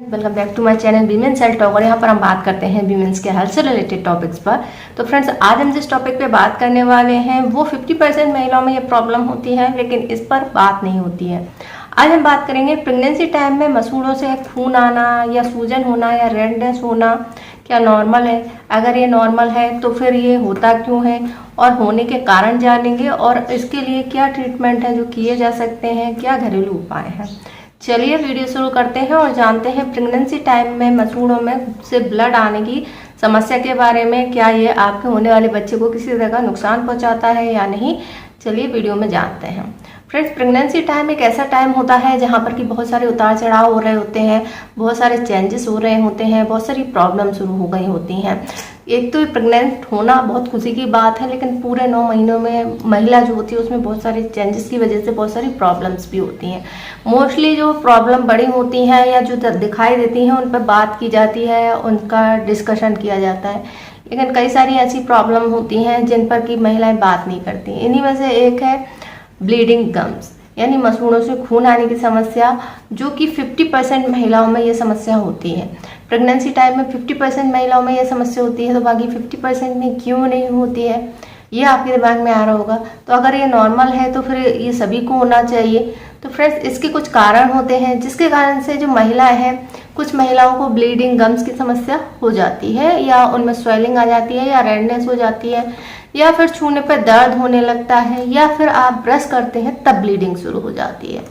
Welcome back to my channel women's health talk. और यहाँ पर हम बात करते हैं वीमेंस के हेल्थ से रिलेटेड टॉपिक्स पर। तो फ्रेंड्स, आज हम जिस टॉपिक पे बात करने वाले हैं वो 50% महिलाओं में ये प्रॉब्लम होती है, लेकिन इस पर बात नहीं होती है। आज हम बात करेंगे प्रेगनेंसी टाइम में मसूड़ों से खून आना या सूजन होना या रेडनेस होना क्या नॉर्मल है। अगर ये नॉर्मल है तो फिर ये होता क्यों है और होने के कारण जानेंगे, और इसके लिए क्या ट्रीटमेंट है जो किए जा सकते हैं, क्या घरेलू उपाय हैं। चलिए वीडियो शुरू करते हैं और जानते हैं प्रेगनेंसी टाइम में मसूड़ों में से ब्लड आने की समस्या के बारे में। क्या ये आपके होने वाले बच्चे को किसी तरह का नुकसान पहुंचाता है या नहीं। चलिए वीडियो में जानते हैं। फ्रेंड्स, प्रेगनेंसी टाइम एक ऐसा टाइम होता है जहां पर कि बहुत सारे उतार चढ़ाव हो रहे होते हैं, बहुत सारे चेंजेस हो रहे होते हैं, बहुत सारी प्रॉब्लम शुरू हो गई होती हैं। एक तो प्रेग्नेंट होना बहुत खुशी की बात है, लेकिन पूरे 9 महीनों में महिला जो होती है उसमें बहुत सारे चेंजेस की वजह से बहुत सारी प्रॉब्लम्स भी होती हैं। मोस्टली जो प्रॉब्लम बड़ी होती हैं या जो दिखाई देती हैं उन पर बात की जाती है, उनका डिस्कशन किया जाता है, लेकिन कई सारी ऐसी प्रॉब्लम होती हैं जिन पर कि महिलाएं बात नहीं करती। इन्हीं में से एक है ब्लीडिंग गम्स, यानी मसूड़ों से खून आने की समस्या, जो कि 50% महिलाओं में ये समस्या होती है। प्रेगनेंसी टाइम में 50% महिलाओं में ये समस्या होती है, तो बाकी 50% में क्यों नहीं होती है, ये आपके दिमाग में आ रहा होगा। तो अगर ये नॉर्मल है तो फिर ये सभी को होना चाहिए। तो फ्रेंड्स, इसके कुछ कारण होते हैं जिसके कारण से जो महिला है, कुछ महिलाओं को ब्लीडिंग गम्स की समस्या हो जाती है, या उनमें स्वेलिंग आ जाती है, या रेडनेस हो जाती है, या फिर छूने पर दर्द होने लगता है, या फिर आप ब्रश करते हैं तब ब्लीडिंग शुरू हो जाती है।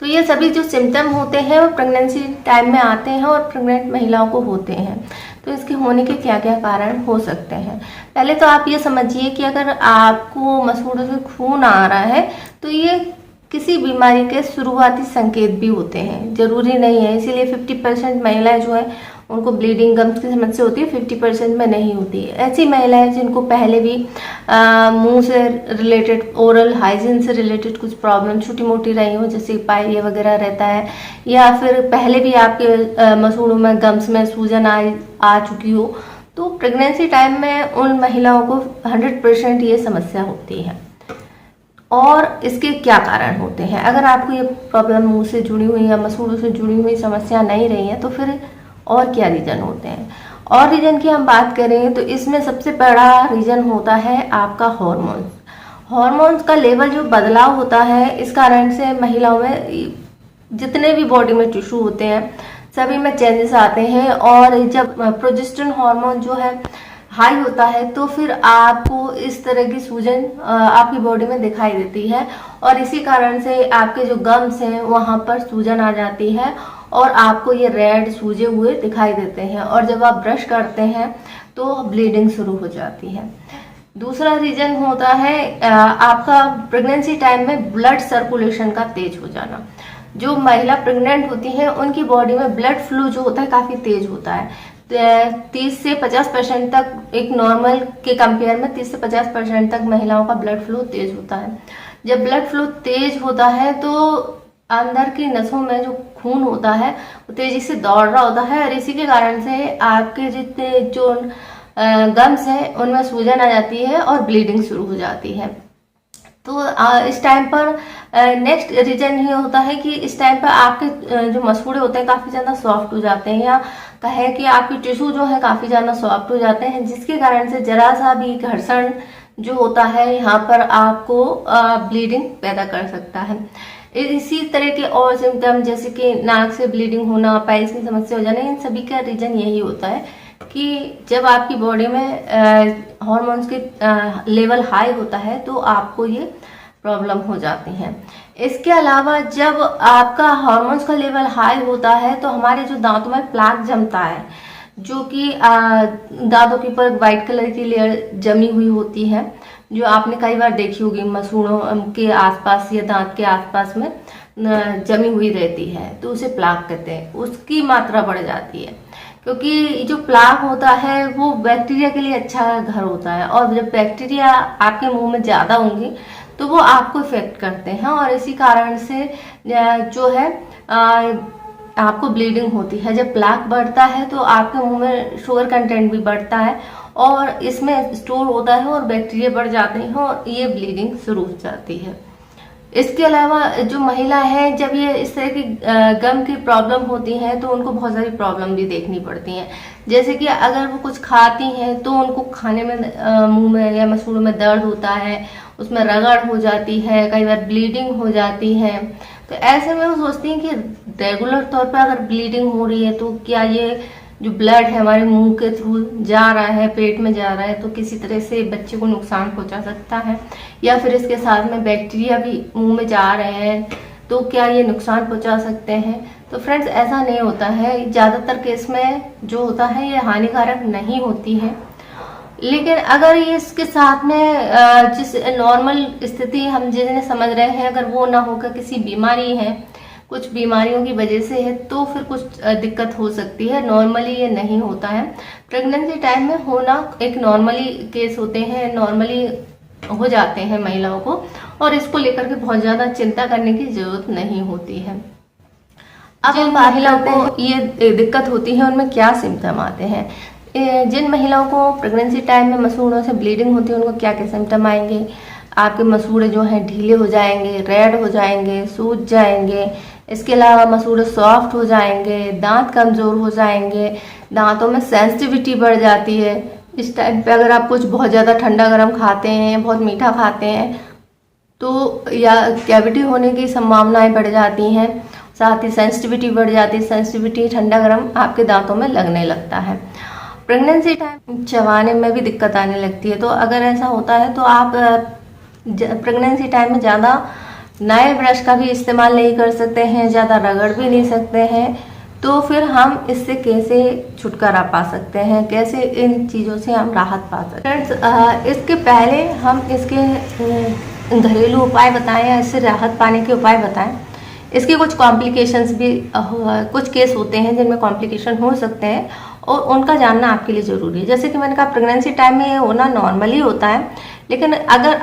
तो ये सभी जो सिम्टम होते हैं वो प्रेगनेंसी टाइम में आते हैं और प्रेग्नेंट महिलाओं को होते हैं। तो इसके होने के क्या क्या कारण हो सकते हैं। पहले तो आप ये समझिए कि अगर आपको मसूड़ों से खून आ रहा है तो ये किसी बीमारी के शुरुआती संकेत भी होते हैं, जरूरी नहीं है। इसीलिए 50% महिलाएं जो है उनको ब्लीडिंग गम्स की समस्या होती है, 50% में नहीं होती है। ऐसी महिलाएं जिनको पहले भी मुंह से रिलेटेड, ओरल हाइजीन से रिलेटेड कुछ प्रॉब्लम छोटी मोटी रही हो, जैसे पायरिया वगैरह रहता है, या फिर पहले भी आपके मसूड़ों में गम्स में सूजन आ चुकी हो, तो प्रेगनेंसी टाइम में उन महिलाओं को 100% ये समस्या होती है। और इसके क्या कारण होते हैं। अगर आपको ये प्रॉब्लम मुंह से जुड़ी हुई या मसूड़ों से जुड़ी हुई समस्या नहीं रही है तो फिर और क्या रीजन होते हैं। और रीजन की हम बात करें तो इसमें सबसे बड़ा रीजन होता है आपका हॉर्मोन्स का लेवल जो बदलाव होता है। इस कारण से महिलाओं में जितने भी बॉडी में टिश्यू होते हैं सभी में चेंजेस आते हैं, और जब प्रोजेस्टेरोन हार्मोन जो है हाई होता है तो फिर आपको इस तरह की सूजन आपकी बॉडी में दिखाई देती है, और इसी कारण से आपके जो गम्स हैं वहां पर सूजन आ जाती है और आपको ये रेड सूजे हुए दिखाई देते हैं, और जब आप ब्रश करते हैं तो ब्लीडिंग शुरू हो जाती है। दूसरा रीजन होता है आपका प्रेगनेंसी टाइम में ब्लड सर्कुलेशन का तेज हो जाना। जो महिला प्रेग्नेंट होती है उनकी बॉडी में ब्लड फ्लो जो होता है काफी तेज होता है। 30 से 50% तक, एक नॉर्मल के कंपेयर में 30 से 50% तक महिलाओं का ब्लड फ्लो तेज होता है। जब ब्लड फ्लो तेज होता है तो अंदर की नसों में जो खून होता है वो तेजी से दौड़ रहा होता है, और इसी के कारण से आपके जितने जो गम्स हैं उनमें सूजन आ जाती है और ब्लीडिंग शुरू हो जाती है। तो इस टाइम पर नेक्स्ट रीजन ये होता है कि इस टाइम पर आपके जो मसूड़े होते हैं काफ़ी ज़्यादा सॉफ्ट हो जाते हैं, या कहे कि आपके टिश्यू जो है काफ़ी ज़्यादा सॉफ्ट हो जाते हैं, जिसके कारण से जरा सा भी घर्षण जो होता है यहाँ पर आपको ब्लीडिंग पैदा कर सकता है। इसी तरह के और सिम्टम जैसे कि नाक से ब्लीडिंग होना, पाइल्स की समस्या हो जाना, इन सभी का रीजन यही होता है कि जब आपकी बॉडी में हॉर्मोन्स के लेवल हाई होता है तो आपको ये प्रॉब्लम हो जाती है। इसके अलावा जब आपका हॉर्मोन्स का लेवल हाई होता है तो हमारे जो दांतों में प्लाक जमता है, जो कि दांतों के ऊपर व्हाइट कलर की लेयर जमी हुई होती है, जो आपने कई बार देखी होगी मसूड़ों के आसपास या दांत के आसपास में जमी हुई रहती है, तो उसे प्लाक कहते हैं। उसकी मात्रा बढ़ जाती है, क्योंकि जो प्लाक होता है वो बैक्टीरिया के लिए अच्छा घर होता है, और जब बैक्टीरिया आपके मुंह में ज़्यादा होंगे तो वो आपको इफेक्ट करते हैं, और इसी कारण से जो है आपको ब्लीडिंग होती है। जब प्लाक बढ़ता है तो आपके मुंह में शुगर कंटेंट भी बढ़ता है, और इसमें स्टोर होता है और बैक्टीरिया बढ़ जाते हैं और ये ब्लीडिंग शुरू हो जाती है। इसके अलावा जो महिला है, जब ये इस तरह की गम की प्रॉब्लम होती है तो उनको बहुत सारी प्रॉब्लम भी देखनी पड़ती हैं। जैसे कि अगर वो कुछ खाती हैं तो उनको खाने में मुंह में या मसूड़ों में दर्द होता है, उसमें रगड़ हो जाती है, कई बार ब्लीडिंग हो जाती है। तो ऐसे में वो सोचती हैं कि रेगुलर तौर पर अगर ब्लीडिंग हो रही है तो क्या ये जो ब्लड है हमारे मुंह के थ्रू जा रहा है, पेट में जा रहा है, तो किसी तरह से बच्चे को नुकसान पहुंचा सकता है, या फिर इसके साथ में बैक्टीरिया भी मुंह में जा रहे हैं तो क्या ये नुकसान पहुंचा सकते हैं। तो फ्रेंड्स, ऐसा नहीं होता है। ज़्यादातर केस में जो होता है ये हानिकारक नहीं होती है। लेकिन अगर ये इसके साथ में जिस नॉर्मल स्थिति हम जिन्हें समझ रहे हैं, अगर वो ना होकर किसी बीमारी है, कुछ बीमारियों की वजह से है, तो फिर कुछ दिक्कत हो सकती है। नॉर्मली ये नहीं होता है। प्रेगनेंसी टाइम में होना एक नॉर्मली केस होते हैं, नॉर्मली हो जाते हैं महिलाओं को, और इसको लेकर के बहुत ज़्यादा चिंता करने की जरूरत नहीं होती है। अब जिन महिलाओं को ये दिक्कत होती है उनमें क्या सिम्टम आते हैं। जिन महिलाओं को प्रेगनेंसी टाइम में मसूड़ों से ब्लीडिंग होती है उनको क्या क्या सिम्टम आएंगे। आपके मसूड़े जो हैं ढीले हो जाएंगे, रेड हो जाएंगे, सूज जाएंगे। इसके अलावा मसूड़े सॉफ्ट हो जाएंगे, दांत कमज़ोर हो जाएंगे, दांतों में सेंसिटिविटी बढ़ जाती है। इस टाइम पे अगर आप कुछ बहुत ज़्यादा ठंडा गर्म खाते हैं, बहुत मीठा खाते हैं, तो या कैविटी होने की संभावनाएं बढ़ जाती हैं। साथ ही सेंसिटिविटी बढ़ जाती है। सेंसिटिविटी ठंडा गर्म आपके दांतों में लगने लगता है। प्रेगनेंसी टाइम चबाने में भी दिक्कत आने लगती है। तो अगर ऐसा होता है तो आप प्रेगनेंसी टाइम में ज़्यादा नए ब्रश का भी इस्तेमाल नहीं कर सकते हैं, ज़्यादा रगड़ भी नहीं सकते हैं। तो फिर हम इससे कैसे छुटकारा पा सकते हैं, कैसे इन चीज़ों से हम राहत पा सकते हैं। फ्रेंड्स, इसके पहले हम इसके घरेलू उपाय बताएं या इससे राहत पाने के उपाय बताएं। इसके कुछ कॉम्प्लिकेशंस भी कुछ केस होते हैं जिनमें कॉम्प्लिकेशन हो सकते हैं और उनका जानना आपके लिए ज़रूरी है। जैसे कि मैंने कहा, प्रेगनेंसी टाइम में ये होना नॉर्मली होता है, लेकिन अगर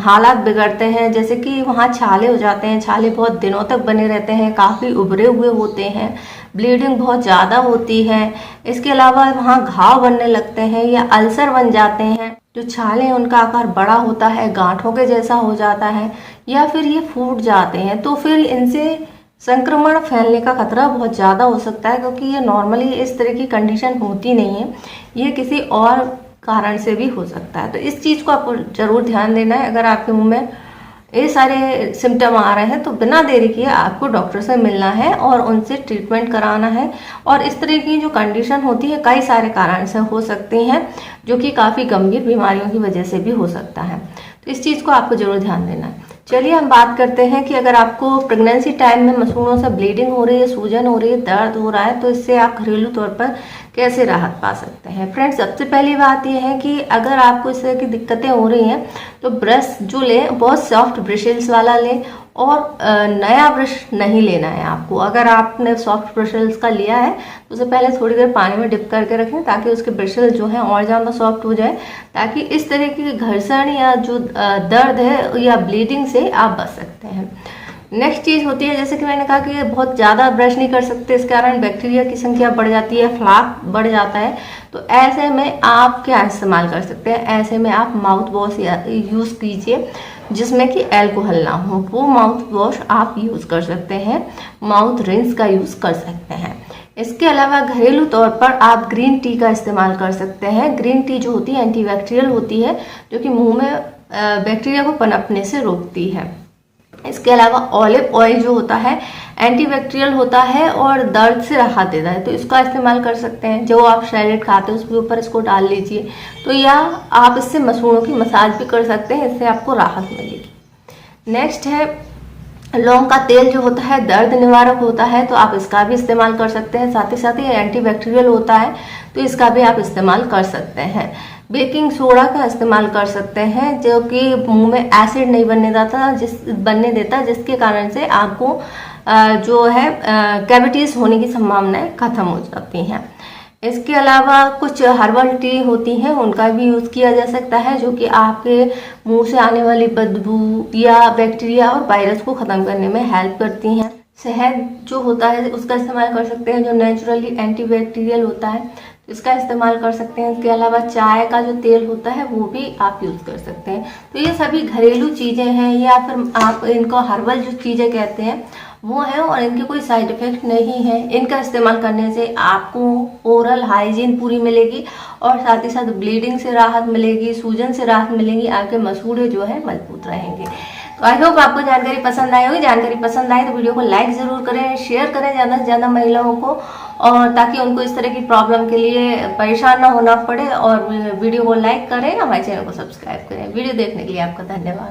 हालात बिगड़ते हैं, जैसे कि वहाँ छाले हो जाते हैं, छाले बहुत दिनों तक बने रहते हैं, काफ़ी उभरे हुए होते हैं, ब्लीडिंग बहुत ज़्यादा होती है, इसके अलावा वहाँ घाव बनने लगते हैं या अल्सर बन जाते हैं, जो छाले हैं उनका आकार बड़ा होता है, गांठों के जैसा हो जाता है, या फिर ये फूट जाते हैं, तो फिर इनसे संक्रमण फैलने का खतरा बहुत ज़्यादा हो सकता है, क्योंकि ये नॉर्मली इस तरह की कंडीशन होती नहीं है, ये किसी और कारण से भी हो सकता है। तो इस चीज़ को आपको ज़रूर ध्यान देना है। अगर आपके मुंह में ये सारे सिम्टम आ रहे हैं तो बिना देरी किए आपको डॉक्टर से मिलना है और उनसे ट्रीटमेंट कराना है। और इस तरह की जो कंडीशन होती है कई सारे कारण से हो सकती हैं, जो कि काफ़ी गंभीर बीमारियों की वजह से भी हो सकता है। तो इस चीज़ को आपको ज़रूर ध्यान देना है। चलिए हम बात करते हैं कि अगर आपको प्रेगनेंसी टाइम में मसूड़ों से ब्लीडिंग हो रही है, सूजन हो रही है, दर्द हो रहा है, तो इससे आप घरेलू तौर पर कैसे राहत पा सकते हैं। फ्रेंड्स, सबसे पहली बात यह है कि अगर आपको इस तरह की दिक्कतें हो रही हैं तो ब्रश जो लें बहुत सॉफ्ट ब्रिशल्स वाला लें, और नया ब्रश नहीं लेना है आपको। अगर आपने सॉफ्ट ब्रिशल्स का लिया है तो उसे पहले थोड़ी देर पानी में डिप करके रखें, ताकि उसके ब्रिशल जो हैं और ज़्यादा सॉफ्ट हो जाए, ताकि इस तरह की घर्षण या जो दर्द है या ब्लीडिंग से आप बच सकते हैं। नेक्स्ट चीज़ होती है, जैसे कि मैंने कहा कि बहुत ज़्यादा ब्रश नहीं कर सकते, इस कारण बैक्टीरिया की संख्या बढ़ जाती है, फ्लाक बढ़ जाता है। तो ऐसे में आप क्या इस्तेमाल कर सकते हैं, ऐसे में आप माउथ वॉश यूज़ कीजिए जिसमें कि अल्कोहल ना हो, वो माउथ वॉश आप यूज़ कर सकते हैं। माउथ रिंस का यूज़ कर सकते हैं। इसके अलावा घरेलू तौर पर आप ग्रीन टी का इस्तेमाल कर सकते हैं। ग्रीन टी जो होती है एंटीबैक्टीरियल होती है, जो कि मुंह में बैक्टीरिया को पनपने से रोकती है। इसके अलावा ऑलिव ऑयल जो होता है एंटीबैक्टीरियल होता है और दर्द से राहत देता है, तो इसका इस्तेमाल कर सकते हैं। जो आप सैलेड खाते हैं उसके ऊपर इसको डाल लीजिए, तो या आप इससे मसूड़ों की मसाज भी कर सकते हैं, इससे आपको राहत मिलेगी। नेक्स्ट है लौंग का तेल जो होता है दर्द निवारक होता है, तो आप इसका भी इस्तेमाल कर सकते हैं। साथ ही ये एंटीबैक्टीरियल होता है, तो इसका भी आप इस्तेमाल कर सकते हैं। बेकिंग सोडा का इस्तेमाल कर सकते हैं, जो कि मुंह में एसिड नहीं बनने देता, जिसके कारण से आपको जो है कैविटीज़ होने की संभावनाएं खत्म हो जाती हैं। इसके अलावा कुछ हर्बल टी होती हैं, उनका भी यूज़ किया जा सकता है, जो कि आपके मुंह से आने वाली बदबू या बैक्टीरिया और वायरस को ख़त्म करने में हेल्प करती हैं। शहद जो होता है उसका इस्तेमाल कर सकते हैं, जो नेचुरली एंटीबैक्टीरियल होता है, इसका इस्तेमाल कर सकते हैं। इसके अलावा चाय का जो तेल होता है वो भी आप यूज़ कर सकते हैं। तो ये सभी घरेलू चीज़ें हैं, या फिर आप इनको हर्बल जो चीज़ें कहते हैं वो है, और इनके कोई साइड इफेक्ट नहीं है। इनका इस्तेमाल करने से आपको ओरल हाइजीन पूरी मिलेगी, और साथ ही साथ ब्लीडिंग से राहत मिलेगी, सूजन से राहत मिलेगी, आपके मसूड़े जो है मजबूत रहेंगे। तो आई होप आपको जानकारी पसंद आई होगी। जानकारी पसंद आए तो वीडियो को लाइक ज़रूर करें, शेयर करें ज़्यादा से ज़्यादा महिलाओं को, और ताकि उनको इस तरह की प्रॉब्लम के लिए परेशान ना होना पड़े। और वीडियो को लाइक करें, हमारे चैनल को सब्सक्राइब करें। वीडियो देखने के लिए आपका धन्यवाद।